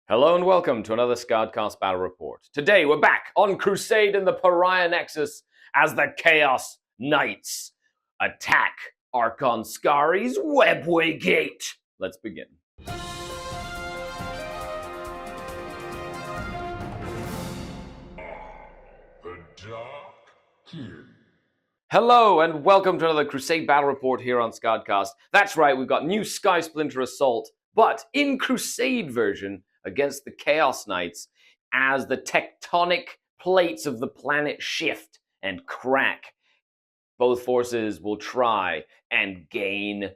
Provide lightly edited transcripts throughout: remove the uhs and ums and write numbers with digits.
Hello and welcome to another Skaredcast Battle Report. Today we're back on Crusade in the Pariah Nexus as the Chaos Knights attack Archon Skari's webway gate. Let's begin. Hello and welcome to another Crusade Battle Report here on Skaredcast. That's right, we've got new Sky Splinter Assault, but in Crusade version against the Chaos Knights as the tectonic plates of the planet shift and crack. Both forces will try and gain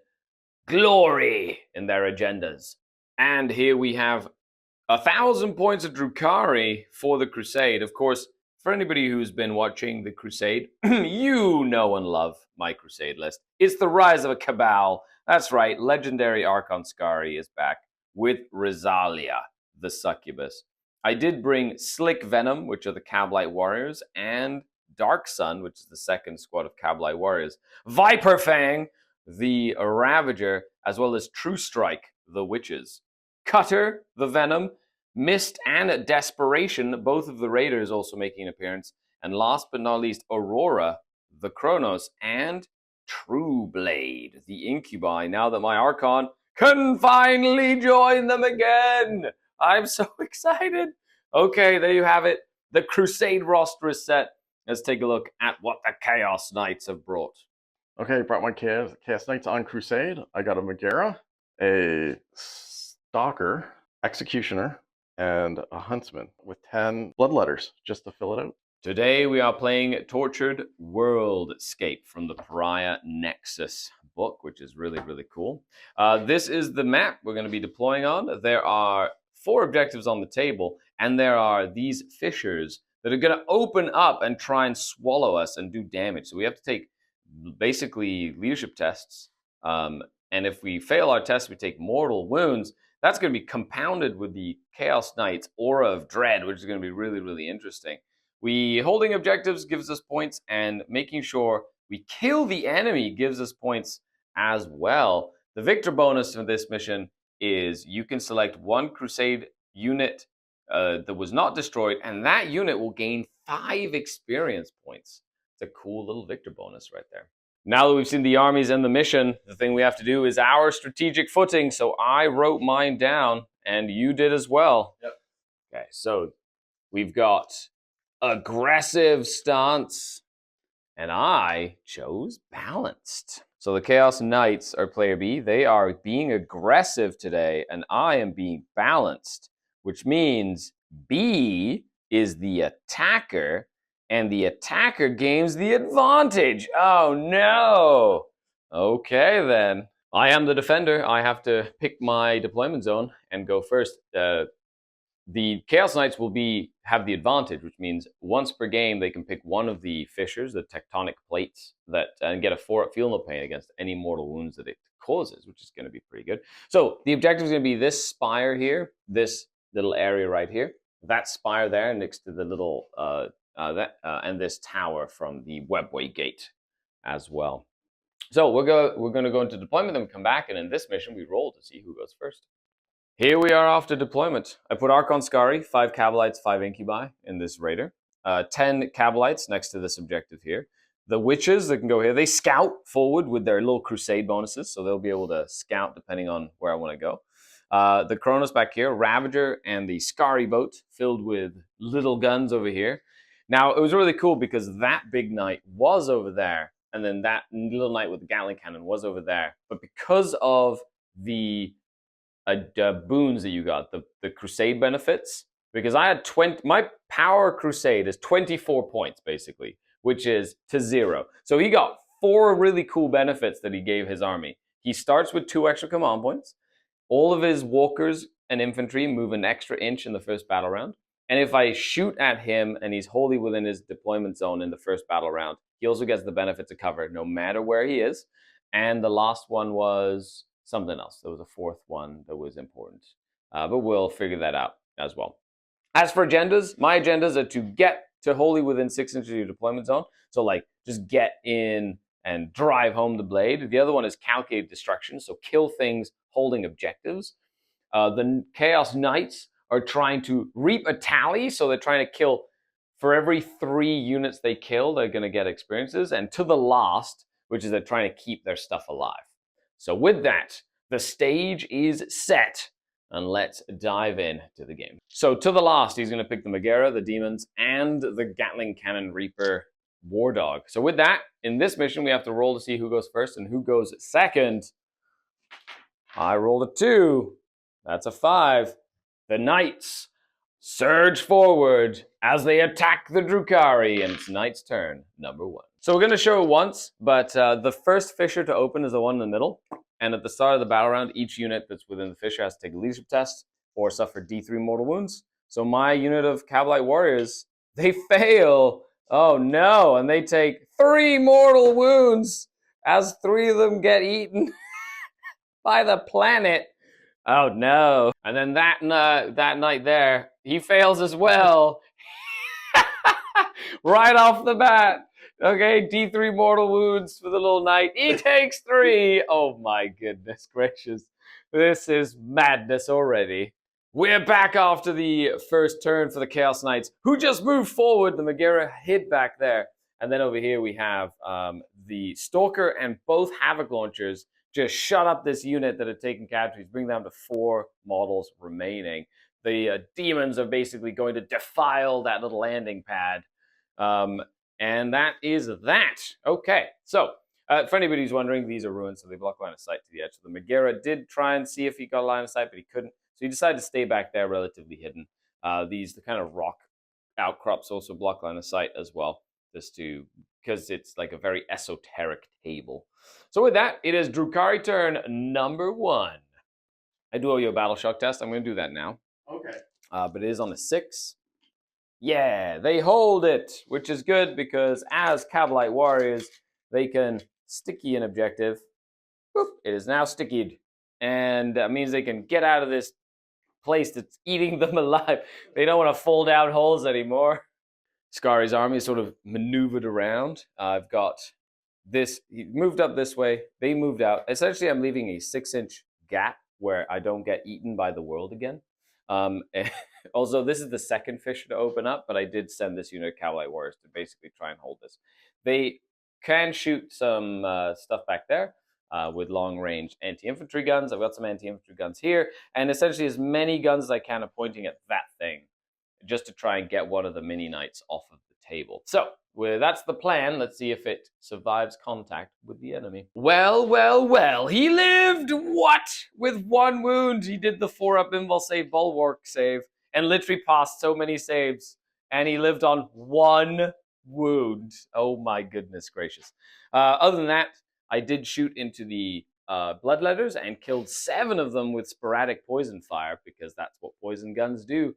glory in their agendas. And here we have 1,000 points of Drukhari for the Crusade. Of course, for anybody who's been watching the Crusade, you know and love my Crusade list. It's the rise of a Kabal. That's right, legendary Archon Skari is back with Rosalia, the succubus. I did bring Slick Venom, which are the Kabalite warriors, and Dark Sun, which is the second squad of Kabalite warriors. Viper Fang, the Ravager, as well as True Strike, the witches. Cutter, the Venom, Mist and Desperation, both of the raiders also making an appearance. And last but not least, Aurora, the Kronos, and True Blade, the Incubi, now that my Archon can finally join them again. I'm so excited. Okay, there you have it. The Crusade roster is set. Let's take a look at what the Chaos Knights have brought. Okay, brought my Chaos Knights on Crusade. I got a Megara, a Stalker, Executioner, and a Huntsman with 10 bloodletters just to fill it out. Today we are playing Tortured Worldscape from the Pariah Nexus book, which is really, really cool. This is the map we're going to be deploying on. There are 4 objectives on the table, and there are these fissures that are going to open up and try and swallow us and do damage. So we have to take basically leadership tests, and if we fail our tests, we take mortal wounds. That's going to be compounded with the Chaos Knights Aura of Dread, which is going to be really, really interesting. Holding objectives gives us points, and making sure we kill the enemy gives us points as well. The victor bonus for this mission is you can select one Crusade unit that was not destroyed, and that unit will gain 5 experience points. It's a cool little victor bonus right there. Now that we've seen the armies and the mission, the thing we have to do is our strategic footing. So I wrote mine down, and you did as well. Yep. Okay, so we've got aggressive stance, and I chose balanced. So the Chaos Knights are player B. They are being aggressive today, and I am being balanced, which means B is the attacker, and the attacker gains the advantage. Oh no! Okay then. I am the defender. I have to pick my deployment zone and go first. The Chaos Knights will have the advantage, which means once per game they can pick one of the fissures, the tectonic plates, and get a 4 feel no pain against any mortal wounds that it causes, which is going to be pretty good. So the objective is going to be this spire here, this little area right here, that spire there next to the little and this tower from the webway gate as well. So we're going to go into deployment, then we come back, and in this mission we roll to see who goes first. Here we are after deployment. I put Archon Skari, 5 Kabalites, 5 Incubi in this raider. 10 Kabalites next to this objective here. The witches that can go here, they scout forward with their little Crusade bonuses, so they'll be able to scout depending on where I want to go. The Kronos back here, Ravager, and the Skari boat filled with little guns over here. Now, it was really cool because that big knight was over there, and then that little knight with the Gatling cannon was over there. But because of the boons that you got, the Crusade benefits, because I had my power Crusade is 24 points, basically, which is to 0. So he got 4 really cool benefits that he gave his army. He starts with 2 extra command points. All of his walkers and infantry move an extra inch in the first battle round. And if I shoot at him and he's wholly within his deployment zone in the first battle round, he also gets the benefit to cover no matter where he is. And the last one was something else. There was a 4th one that was important. But we'll figure that out as well. As for agendas, my agendas are to get to wholly within 6 inches of your deployment zone. So like just get in and drive home the blade. The other one is calculated destruction. So kill things holding objectives. The Chaos Knights are trying to reap a tally. So they're trying to kill, for every 3 units they kill, they're going to get experiences. And to the last, which is they're trying to keep their stuff alive. So with that, the stage is set. And let's dive in to the game. So to the last, he's going to pick the Megara, the Demons, and the Gatling Cannon Reaper War Dog. So with that, in this mission, we have to roll to see who goes first and who goes second. I rolled a 2. That's a 5. The Knights surge forward as they attack the Drukhari, and it's Knight's turn, number 1. So we're going to show it once, but the first fissure to open is the one in the middle. And at the start of the battle round, each unit that's within the fissure has to take a leadership test or suffer D3 mortal wounds. So my unit of Kabalite warriors, they fail. Oh no, and they take 3 mortal wounds as 3 of them get eaten by the planet. Oh no. And then that knight there, he fails as well. Right off the bat. Okay, D3 mortal wounds for the little knight. He takes 3. Oh my goodness gracious. This is madness already. We're back after the first turn for the Chaos Knights, who just moved forward. The Megara hid back there. And then over here we have the Stalker and both Havoc Launchers just shut up this unit that had taken casualties, bring down to 4 models remaining. The demons are basically going to defile that little landing pad. And that is that. Okay, so for anybody who's wondering, these are ruins, so they block line of sight to the edge. So the Megara did try and see if he got a line of sight, but he couldn't. So he decided to stay back there relatively hidden. The kind of rock outcrops also block line of sight as well, because it's like a very esoteric table. So with that, it is Drukhari turn number 1. I do owe you a battle shock test. I'm going to do that now. Okay. But it is on a 6. Yeah, they hold it, which is good because as Kabalite warriors, they can sticky an objective. Boop, it is now stickied. And that means they can get out of this place that's eating them alive. They don't want to fall down holes anymore. Skari's army is sort of maneuvered around. I've got this. He moved up this way. They moved out. Essentially, I'm leaving a 6-inch gap where I don't get eaten by the world again. Also, this is the second fissure to open up, but I did send this unit of Kabalite warriors to basically try and hold this. They can shoot some stuff back there with long-range anti-infantry guns. I've got some anti-infantry guns here, and essentially as many guns as I can are pointing at that thing, just to try and get one of the mini knights off of the table. So, that's the plan. Let's see if it survives contact with the enemy. Well, well, well. He lived, what? With 1 wound. He did the 4-up invul save, bulwark save, and literally passed so many saves. And he lived on 1 wound. Oh my goodness gracious. Other than that, I did shoot into the bloodletters and killed 7 of them with sporadic poison fire, because that's what poison guns do.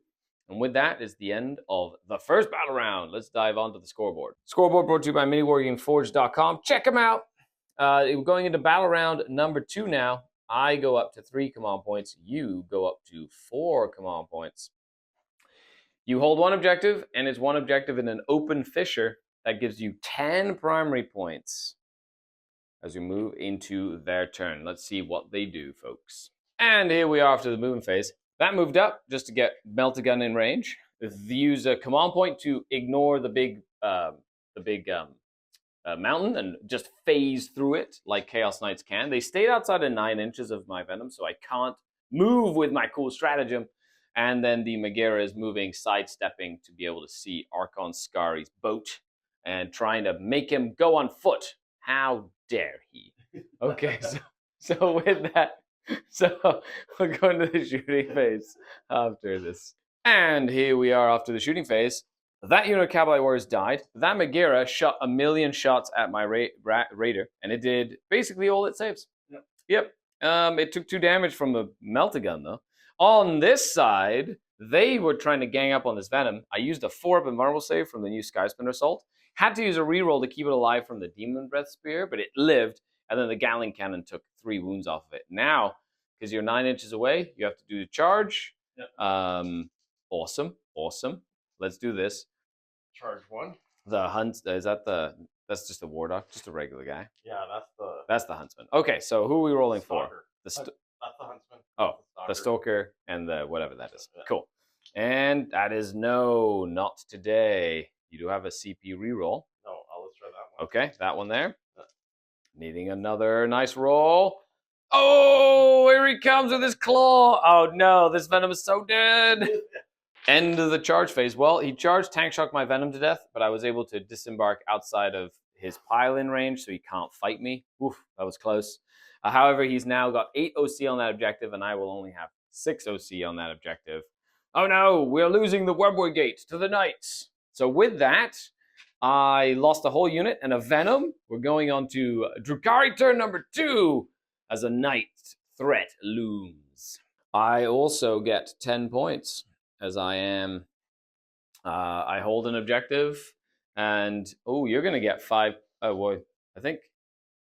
And with that is the end of the first battle round. Let's dive onto the scoreboard. Scoreboard brought to you by MiniWarGameForge.com. Check them out. We're going into battle round number 2 now. I go up to 3 command points. You go up to 4 command points. You hold 1 objective, and it's 1 objective in an open fissure. That gives you 10 primary points as we move into their turn. Let's see what they do, folks. And here we are after the movement phase. That moved up just to get Melt-A-Gun in range. Use a command point to ignore the big mountain and just phase through it like Chaos Knights can. They stayed outside of 9 inches of my venom, so I can't move with my cool stratagem. And then the Megara is moving, sidestepping to be able to see Archon Skari's boat and trying to make him go on foot. How dare he? Okay, so with that, so we're going to the shooting phase after this. And here we are after the shooting phase. That unit of Kabalite warriors died. That Megara shot 1,000,000 shots at my raider, and it did basically all it saves. Yep. It took 2 damage from the Melt-A-Gun, though. On this side, they were trying to gang up on this venom. I used a 4-up invulnerable save from the new Skyspinner Assault. Had to use a reroll to keep it alive from the Demon Breath Spear, but it lived. And then the Gatling Cannon took 3 wounds off of it. Now, because you're 9 inches away, you have to do the charge. Yep. Awesome. Let's do this. Charge 1. The hunt, that's just a war dog, just a regular guy. Yeah, that's the huntsman. Okay, so who are we rolling for? That's the huntsman. Oh, the stalker and the whatever that is. Yeah. Cool. And that is no, not today. You do have a CP reroll. No, let's try that one. Okay, that one there. Needing another nice roll. Oh, here he comes with his claw. Oh no, this venom is so dead. End of the charge phase. Well, he charged tank shock my venom to death, but I was able to disembark outside of his pile-in range, so he can't fight me. Oof, that was close. However, he's now got 8 OC on that objective, and I will only have 6 OC on that objective. Oh no, we're losing the webway gate to the knights. So with that, I lost a whole unit and a venom. We're going on to Drukhari turn number 2 as a knight threat looms. I also get 10 points as I am. I hold an objective, and oh, you're gonna get 5. Oh, well, I think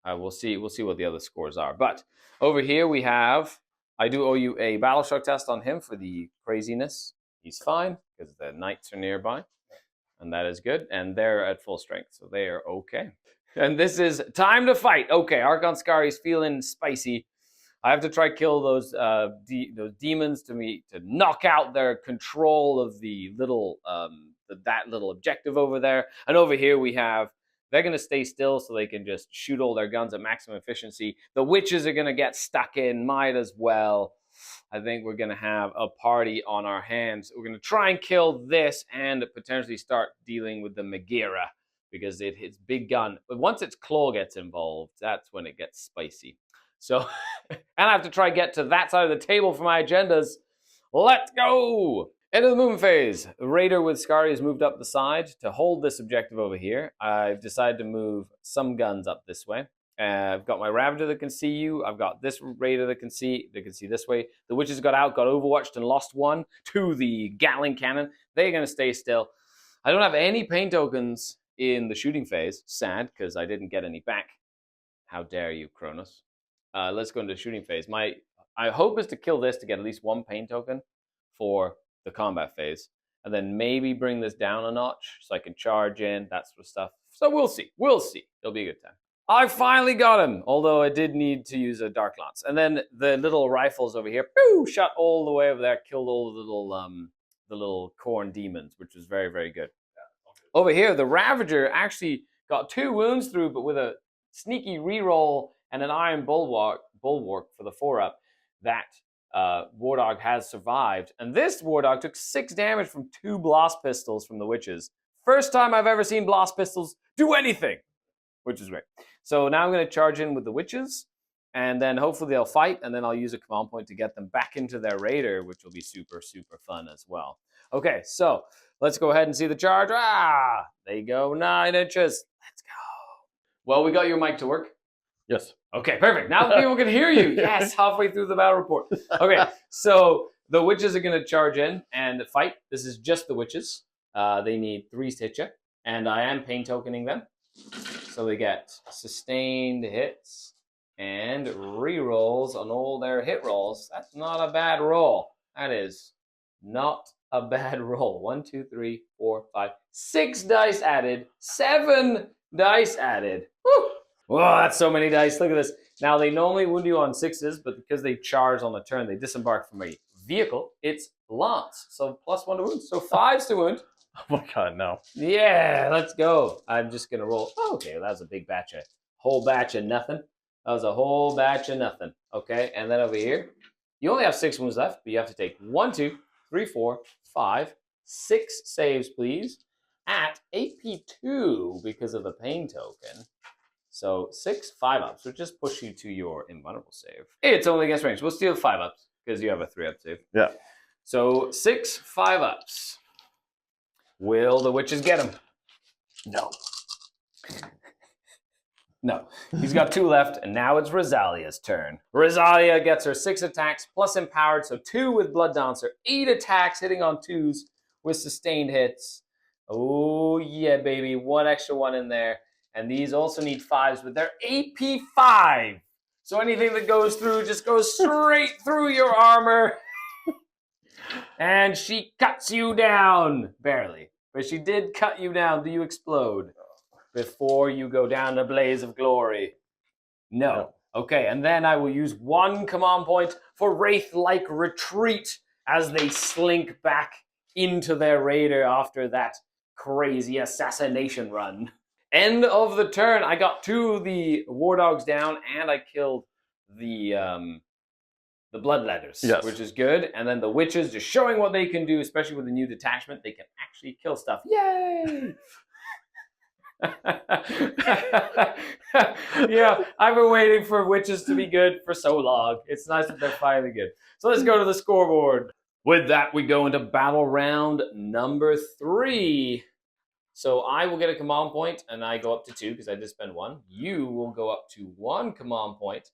we'll see. We'll see what the other scores are. But over here we have. I do owe you a battle shock test on him for the craziness. He's fine because the knights are nearby. And that is good. And they're at full strength, so they are okay. And this is time to fight. Okay, Archon Skari is feeling spicy. I have to try kill those demons to knock out their control of the little that little objective over there. And over here we have, they're going to stay still so they can just shoot all their guns at maximum efficiency. The witches are going to get stuck in, might as well. I think we're going to have a party on our hands. We're going to try and kill this and potentially start dealing with the Megara because it hits big gun. But once its claw gets involved, that's when it gets spicy. So, and I have to try and get to that side of the table for my agendas. Let's go! End of the movement phase. The Raider with Skari has moved up the side to hold this objective over here. I've decided to move some guns up this way. I've got my Ravager that can see you. I've got this Raider that can see this way. The Witches got out, got overwatched, and lost one to the Gatling Cannon. They're going to stay still. I don't have any pain tokens in the shooting phase. Sad, because I didn't get any back. How dare you, Kronos. Let's go into shooting phase. My hope is to kill this to get at least 1 pain token for the combat phase. And then maybe bring this down a notch so I can charge in, that sort of stuff. So we'll see. We'll see. It'll be a good time. I finally got him, although I did need to use a Dark Lance. And then the little rifles over here, pew, shot all the way over there, killed all the little corn demons, which was very, very good. Yeah. Over here, the Ravager actually got 2 wounds through, but with a sneaky reroll and an Iron Bulwark for the 4-up, that War Dog has survived. And this War Dog took 6 damage from 2 Blast Pistols from the Witches. First time I've ever seen Blast Pistols do anything, which is great. So now I'm going to charge in with the Witches, and then hopefully they'll fight, and then I'll use a command point to get them back into their Raider, which will be super, super fun as well. Okay, so let's go ahead and see the charge. There you go, 9 inches. Let's go. Well, we got your mic to work. Yes. Okay, perfect. Now people can hear you. Yes, halfway through the battle report. Okay, so the Witches are going to charge in and fight. This is just the Witches. They need 3 to hit you, and I am pain tokening them. So they get sustained hits and rerolls on all their hit rolls. That's not a bad roll. That is not a bad roll. 1, 2, 3, 4, 5, 6 dice added. 7 dice added. Woo! Whoa, that's so many dice. Look at this. Now, they normally wound you on 6s, but because they charge on the turn, they disembark from a vehicle. It's lance, so +1 to wound. So 5s to wound. Oh my god, no. Yeah, let's go. I'm just going to roll. Oh, okay, that was a big batch. Whole batch of nothing. That was a whole batch of nothing. Okay, and then over here, you only have 6 wounds left, but you have to take 1, 2, 3, 4, 5, 6 saves, please, at AP2 because of the pain token. So 6 5-ups, which just push you to your invulnerable save. It's only against range. We'll steal 5-ups because you have a 3-up save. Yeah. So 6 5-ups. Will the Witches get him? No. No. He's got 2 left, and now it's Rosalia's turn. Rosalia gets her 6 attacks plus empowered, so 2 with Blood Dancer, 8 attacks hitting on 2s with sustained hits. Oh, yeah, baby. 1 extra 1 in there. And these also need 5s with their AP 5. So anything that goes through just goes straight through your armor. And she cuts you down. Barely. But she did cut you down. Do you explode before you go down in a blaze of glory? No. Okay, and then I will use 1 command point for Wraith-like retreat as they slink back into their raider after that crazy assassination run. End of the turn. I got 2 of the war dogs down, and I killed the bloodletters, Yes. which is good. And then the witches just showing what they can do, especially with the new detachment. They can actually kill stuff. Yay! Yeah, I've been waiting for witches to be good for so long. It's nice that they're finally good. So let's go to the scoreboard. With that, we go into battle round number 3. So I will get a command point, and I go up to 2 because I just spent 1. You will go up to 1 command point.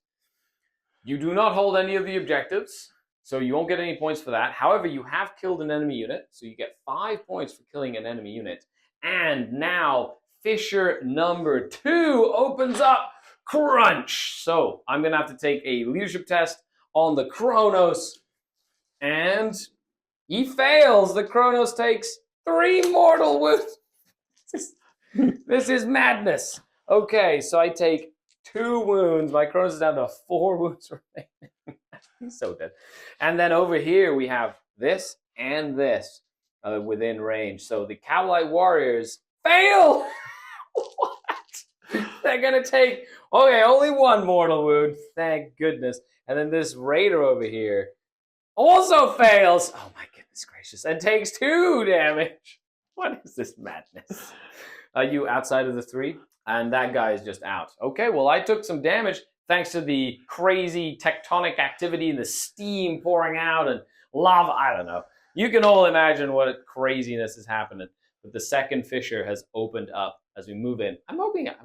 You do not hold any of the objectives, so you won't get any points for that. However, you have killed an enemy unit, so you get 5 points for killing an enemy unit. And now Fissure number 2 opens up. Crunch! So I'm going to have to take a leadership test on the Kronos, and he fails. The Kronos takes 3 mortal wounds. This is madness. Okay, so I take 2 wounds. My Kronos is down to 4 wounds remaining. He's so dead. And then over here we have this and this within range. So the Kabal warriors fail. What? They're gonna take only 1 mortal wound. Thank goodness. And then this raider over here also fails. Oh my goodness gracious! And takes 2 damage. What is this madness? Are you outside of the 3? And that guy is just out. Okay, well, I took some damage thanks to the crazy tectonic activity and the steam pouring out and lava. I don't know. You can all imagine what craziness is happening. But the second fissure has opened up as we move in. I'm hoping I'm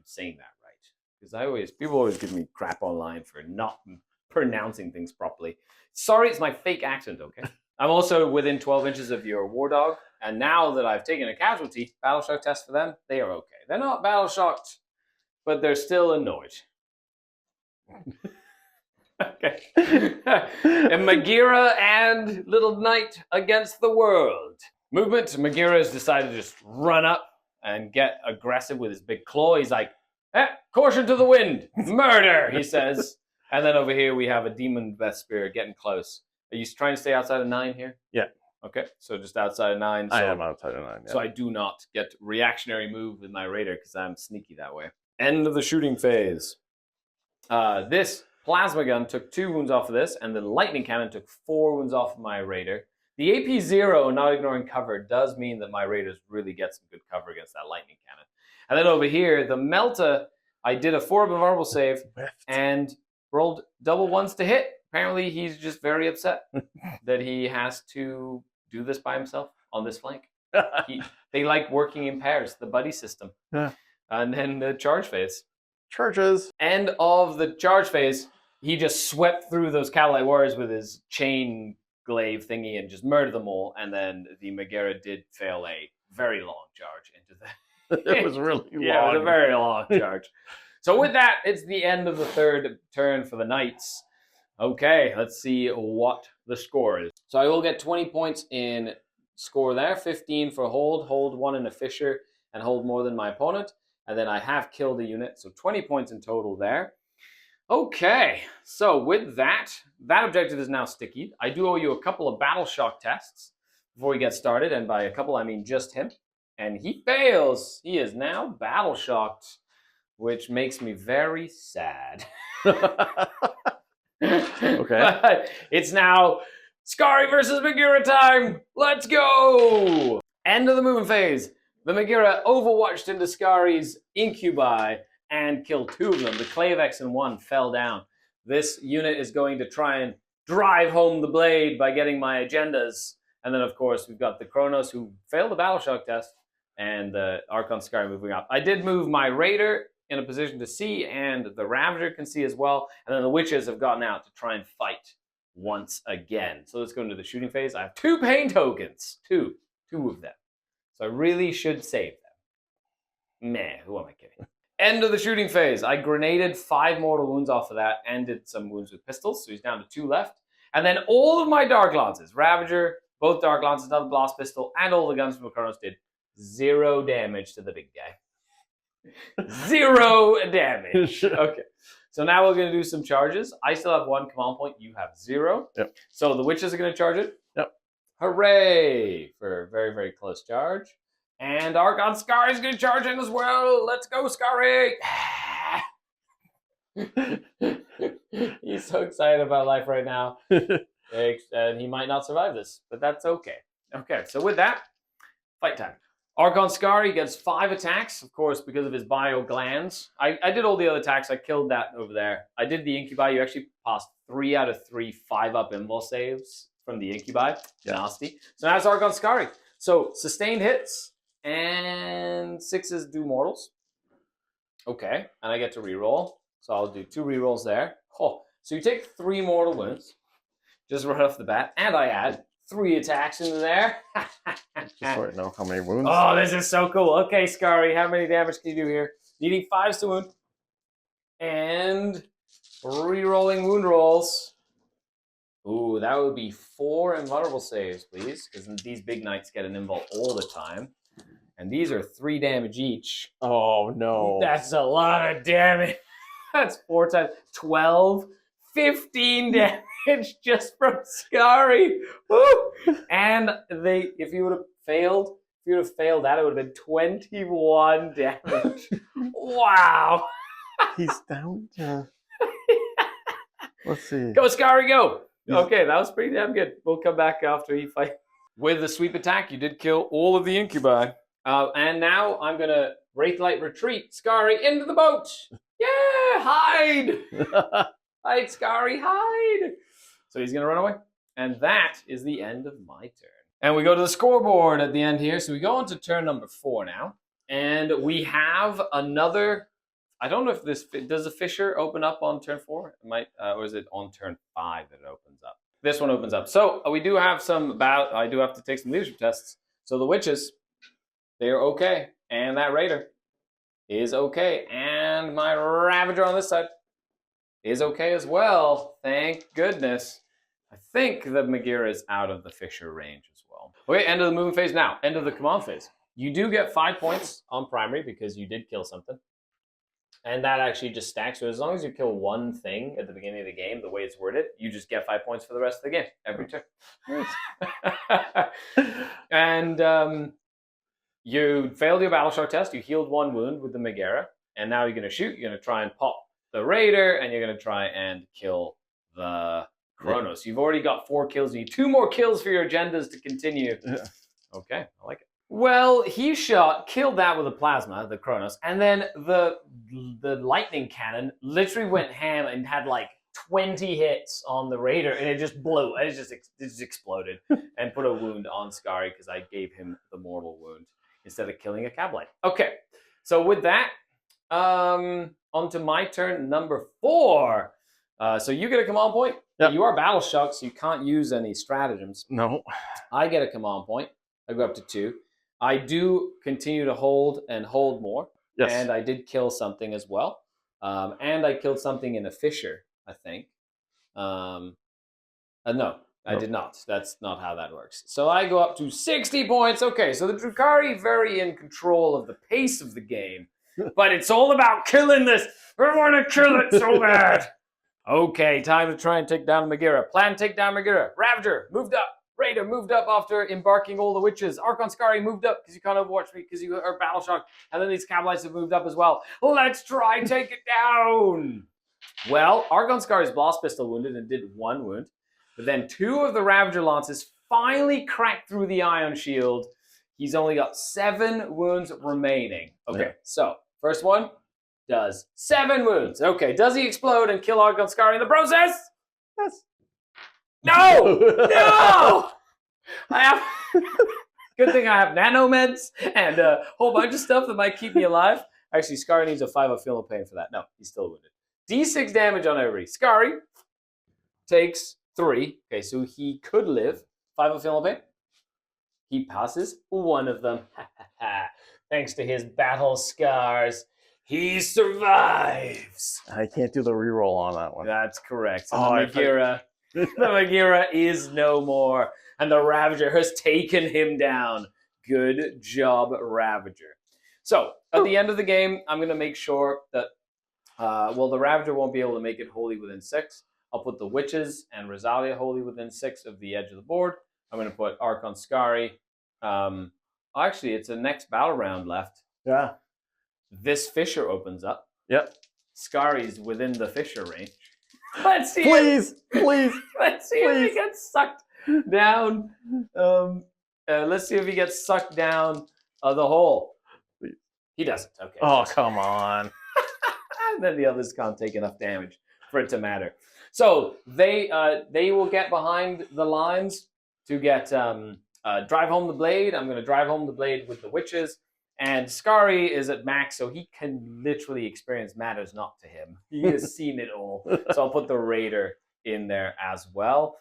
saying that right. Because people always give me crap online for not pronouncing things properly. Sorry, it's my fake accent, okay? I'm also within 12 inches of your war dog. And now that I've taken a casualty, battle shock test for them, they are okay. They're not battle shocked, but they're still annoyed. Okay. And Magira and Little Knight against the world. Movement, Magira has decided to just run up and get aggressive with his big claw. He's like, caution to the wind, murder, he says. And then over here we have a demon Vesper getting close. Are you trying to stay outside of 9 here? Yeah. Okay, so just outside of 9. So, I am outside of 9, yeah. So I do not get reactionary move with my raider because I'm sneaky that way. End of the shooting phase. This plasma gun took 2 wounds off of this, and the lightning cannon took 4 wounds off of my raider. The AP0, not ignoring cover, does mean that my raiders really get some good cover against that lightning cannon. And then over here, the Melta, I did a 4 vulnerable save and rolled double 1s to hit. Apparently, he's just very upset that he has to do this by himself on this flank. They like working in pairs, the buddy system. Yeah. And then the charge phase. Charges. End of the charge phase, he just swept through those Kabal warriors with his chain glaive thingy and just murdered them all. And then the Megara did fail a very long charge into the... It was really long. Yeah, it was a very long charge. So with that, it's the end of the 3rd turn for the Knights. Okay, let's see what the score is. So I will get 20 points in score there, 15 for hold 1 in a fissure, and hold more than my opponent. And then I have killed a unit, so 20 points in total there. Okay, so with that objective is now sticky. I do owe you a couple of battle shock tests before we get started, and by a couple I mean just him. And he fails. He is now battle shocked, which makes me very sad. Okay. But it's now Skari versus Magira time. Let's go. End of the movement phase. The Magira overwatched into Skari's incubi and killed 2 of them. The Clavex and 1 fell down. This unit is going to try and drive home the blade by getting my agendas. And then, of course, we've got the Kronos who failed the battle shock test and the Archon Skari moving up. I did move my Raider in a position to see, and the Ravager can see as well. And then the Witches have gotten out to try and fight once again. So let's go into the shooting phase. I have 2 pain tokens. Two of them. So I really should save them. Meh, who am I kidding? End of the shooting phase. I grenaded 5 mortal wounds off of that and did some wounds with pistols. So he's down to 2 left. And then all of my Dark Lances, Ravager, both Dark Lances, another blast pistol, and all the guns from Kronos did 0 damage to the big guy. 0 damage. Okay. So now we're going to do some charges. I still have 1 command point. You have 0. Yep. So the Witches are going to charge it. Yep. Hooray! For a very, very close charge. And Archon Skari is going to charge in as well. Let's go, Skari! He's so excited about life right now. And he might not survive this, but that's okay. Okay, so with that, fight time. Archon Skari gets 5 attacks, of course, because of his bio glands. I did all the other attacks. I killed that over there. I did the incubi. You actually passed 3 out of 3 5-up invul saves from the incubi. Yeah. Nasty. So now it's Archon Skari. So sustained hits and 6s do mortals. Okay, and I get to reroll. So I'll do 2 rerolls there. Oh, so you take 3 mortal wounds, just right off the bat, and I add 3 attacks into there. Just so I know how many wounds. Oh, this is so cool. Okay, Skari, how many damage can you do here? Needing 5s to wound. And re-rolling wound rolls. Ooh, that would be 4 invulnerable saves, please, because these big knights get an invul all the time. And these are 3 damage each. Oh, no. That's a lot of damage. That's 4 times 12, 15 damage just from Skari. Woo! And if you would have failed, that, it would have been 21 damage. Wow. He's down to... Let's see. Go, Skari, go. Okay, that was pretty damn good. We'll come back after he fights. With the sweep attack, you did kill all of the incubi. And now I'm going to Wraithlight Retreat Skari into the boat. Yeah, hide. Hide, Skari, hide. So he's going to run away. And that is the end of my turn. And we go to the scoreboard at the end here. So we go into turn number 4 now. And we have another... I don't know if this... Does the Fissure open up on turn 4? It might, or is it on turn 5 that it opens up? This one opens up. So we do have some... I do have to take some leadership tests. So the witches, they are okay. And that raider is okay. And my Ravager on this side is okay as well. Thank goodness. I think the Magira is out of the Fissure range as well. Okay, end of the movement phase now. End of the command phase. You do get 5 points on primary because you did kill something. And that actually just stacks. So as long as you kill one thing at the beginning of the game, the way it's worded, you just get 5 points for the rest of the game every turn. And you failed your battle shark test. You healed 1 wound with the Megara. And now you're going to shoot. You're going to try and pop the Raider. And you're going to try and kill the Kronos. You've already got 4 kills. You need 2 more kills for your agendas to continue. Okay, I like it. Well, he killed that with a plasma, the Kronos, and then the lightning cannon literally went ham and had like 20 hits on the Raider, and it just blew. It just exploded and put a wound on Skari because I gave him the mortal wound instead of killing a Kabalite. Okay, so with that, on to my turn, number 4. So you get a command point. Yep. You are battle shocked, so you can't use any stratagems. No. I get a command point. I go up to 2. I do continue to hold and hold more. Yes. And I did kill something as well. And I killed something in a fissure, I think. No, I did not. That's not how that works. So I go up to 60 points. Okay, so the Drukhari very in control of the pace of the game. But it's all about killing this. I want to kill it so bad. Okay, time to try and take down Magira. Plan take down Magira. Ravager moved up. Raider moved up after embarking all the witches. Archon Skari moved up because you can't overwatch me because you are battle shocked. And then these Kabalites have moved up as well. Let's try and take it down. Well, Archon Skari's blast pistol wounded and did 1 wound. But then 2 of the Ravager lances finally cracked through the ion shield. He's only got 7 wounds remaining. Okay, so first one does 7 wounds. Okay, does he explode and kill Archon Skari in the process? Yes. No! No! I have... Good thing I have nanomeds and a whole bunch of stuff that might keep me alive. Actually, Skari needs a 5 of feel no pain for that. No, he's still wounded. D6 damage on everybody. Skari takes 3. Okay, so he could live. 5 of feel no pain. He passes 1 of them. Thanks to his battle scars, he survives. I can't do the reroll on that one. That's correct. So the Magira is no more, and the Ravager has taken him down. Good job, Ravager. So, at the end of the game, I'm going to make sure that, the Ravager won't be able to make it wholly within 6. I'll put the Witches and Rosalia wholly within 6 of the edge of the board. I'm going to put Archon Skari. Actually, it's a next battle round left. Yeah. This fissure opens up. Yep. Skari's within the fissure range. Let's see. Please. Let's see if he gets sucked down. Let's see if he gets sucked down the hole. Please. He doesn't. Okay. Oh, come on. And then the others can't take enough damage for it to matter. So they will get behind the lines to get drive home the blade. I'm going to drive home the blade with the witches. And Skari is at max, so he can literally experience matters not to him. He has seen it all. So I'll put the Raider in there as well.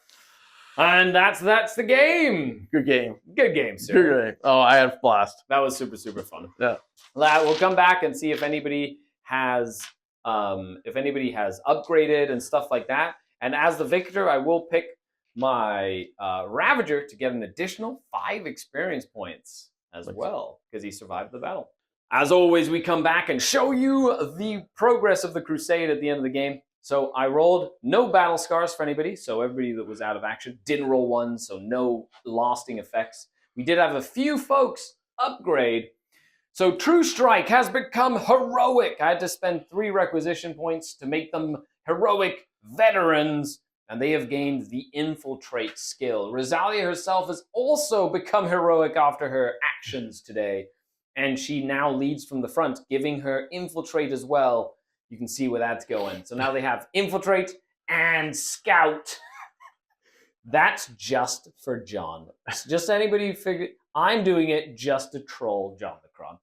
And that's the game. Good game. Good game, sir. Good game. Oh, I had a blast. That was super, super fun. Yeah. We'll come back and see if anybody has upgraded and stuff like that. And as the victor, I will pick my Ravager to get an additional 5 experience points as well, because he survived the battle. As always, we come back and show you the progress of the Crusade at the end of the game. So I rolled no battle scars for anybody, so everybody that was out of action didn't roll one, so no lasting effects. We did have a few folks upgrade. So True Strike has become heroic. I had to spend 3 requisition points to make them heroic veterans, and they have gained the Infiltrate skill. Rosalia herself has also become heroic after her actions today, and she now leads from the front, giving her Infiltrate as well. You can see where that's going. So now they have Infiltrate and Scout. That's just for John. Just anybody figure, I'm doing it just to troll John the Cron.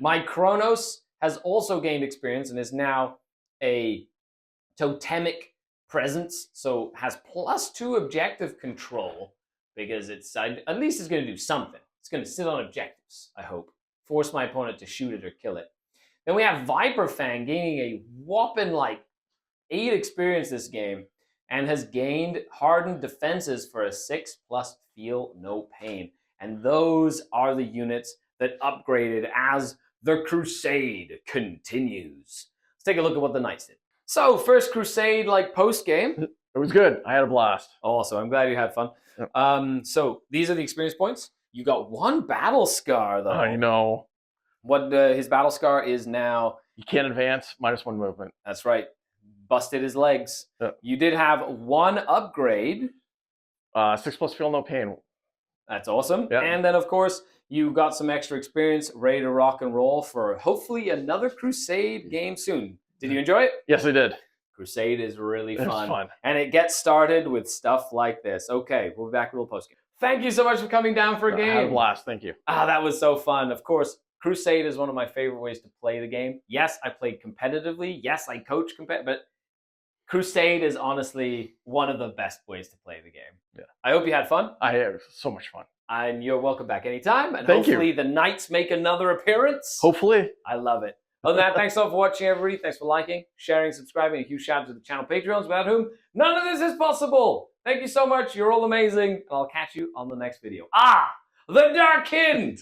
My Kronos has also gained experience and is now a totemic presence, so has +2 objective control, because it's at least it's going to do something. It's going to sit on objectives, I hope. Force my opponent to shoot it or kill it. Then we have Viper Fang gaining a whopping 8 experience this game, and has gained hardened defenses for a 6+ feel no pain. And those are the units that upgraded as the Crusade continues. Let's take a look at what the Knights did. So, first Crusade, post-game. It was good. I had a blast. Awesome. I'm glad you had fun. Yep. So, these are the experience points. You got 1 battle scar, though. I know. What his battle scar is now... You can't advance, -1 movement. That's right. Busted his legs. Yep. You did have 1 upgrade. 6+ feel no pain. That's awesome. Yep. And then, of course, you got some extra experience, ready to rock and roll for hopefully another Crusade game soon. Did you enjoy it? Yes, I did. Crusade is really fun. It was fun. And it gets started with stuff like this. Okay, we'll be back a little post-game. Thank you so much for coming down for a game. I had a blast. Thank you. That was so fun. Of course, Crusade is one of my favorite ways to play the game. Yes, I played competitively. Yes, I coach but Crusade is honestly one of the best ways to play the game. Yeah. I hope you had fun. I had so much fun. And you're welcome back anytime. And Thank hopefully you. the Knights make another appearance. Hopefully. I love it. Other than that, thanks all for watching, everybody. Thanks for liking, sharing, subscribing. A huge shout out to the channel Patreons, without whom none of this is possible. Thank you so much. You're all amazing. And I'll catch you on the next video. The Dark Hint!